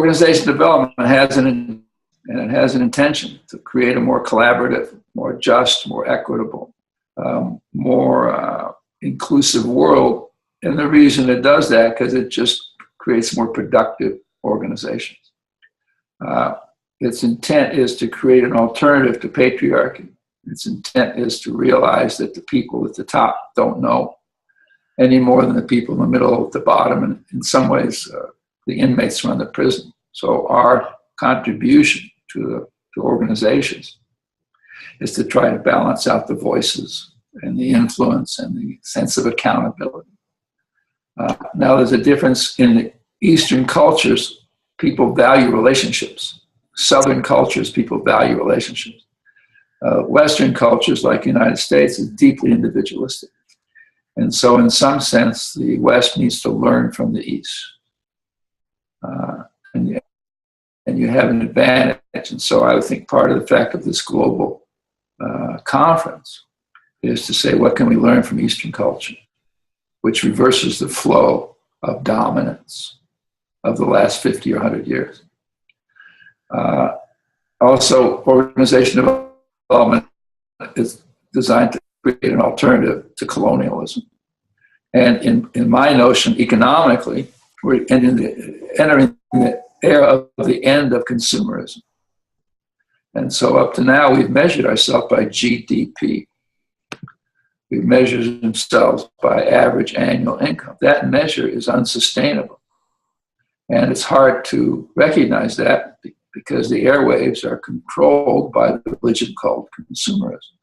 organization development has an intention to create a more collaborative, more just, more equitable, more inclusive world. And the reason it does that, because it just creates more productive organizations. Its intent is to create an alternative to patriarchy. Its intent is to realize that the people at the top don't know any more than the people in the middle, at the bottom, and in some ways, the inmates run the prison. So our contribution to organizations is to try to balance out the voices and the influence and the sense of accountability. Now, there's a difference in the Eastern cultures. People value relationships. Southern cultures, people value relationships. Western cultures, like the United States, is deeply individualistic. And so in some sense, the West needs to learn from the East. And you have an advantage. And so I would think part of the fact of this global conference is to say, what can we learn from Eastern culture, which reverses the flow of dominance of the last 50 or 100 years. Also, organization development is designed to create an alternative to colonialism. And in my notion, economically, we're entering the era of the end of consumerism. And so up to now, we've measured ourselves by GDP. We've measured ourselves by average annual income. That measure is unsustainable. And it's hard to recognize that because the airwaves are controlled by the religion called consumerism.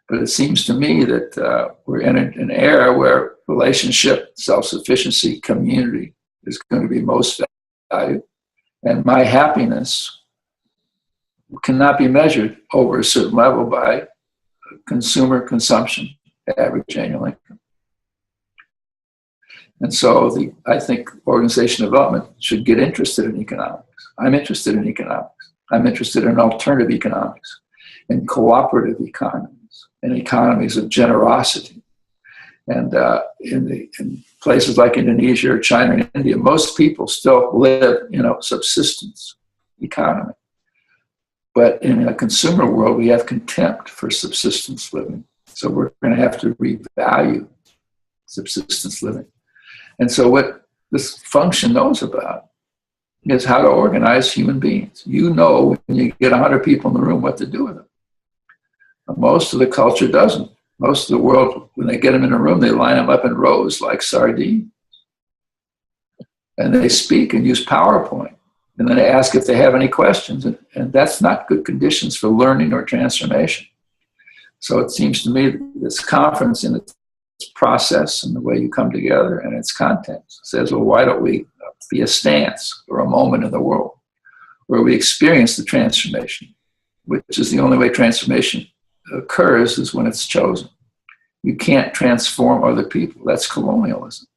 But it seems to me that we're in an era where relationship, self-sufficiency, community is going to be most valued. And my happiness cannot be measured over a certain level by consumer consumption, average annual income. And so I think organization development should get interested in economics. I'm interested in economics. I'm interested in alternative economics, in cooperative economies, in economies of generosity. And in places like Indonesia or China and India, most people still live in a subsistence economy. But in a consumer world, we have contempt for subsistence living. So we're going to have to revalue subsistence living. And so what this function knows about is how to organize human beings. You know when you get 100 people in the room what to do with them. But most of the culture doesn't. Most of the world, when they get them in a room, they line them up in rows like sardines. And they speak and use PowerPoint. And then they ask if they have any questions. And that's not good conditions for learning or transformation. So it seems to me that this conference in its process and the way you come together and its content says, well, why don't we be a stance or a moment in the world where we experience the transformation, which is the only way transformation occurs is when it's chosen. You can't transform other people. That's colonialism.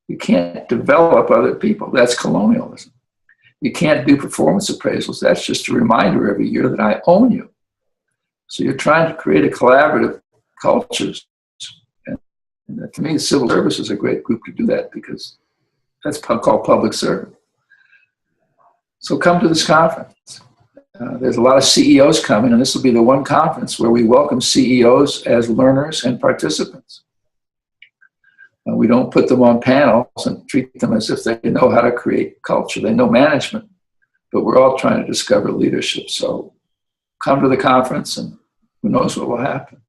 You can't develop other people. That's colonialism. You can't do performance appraisals. That's just a reminder every year that I own you. So you're trying to create a collaborative culture. And to me, civil service is a great group to do that because that's called public service. So come to this conference. There's a lot of CEOs coming, and this will be the one conference where we welcome CEOs as learners and participants. We don't put them on panels and treat them as if they know how to create culture. They know management, but we're all trying to discover leadership. So come to the conference, and who knows what will happen.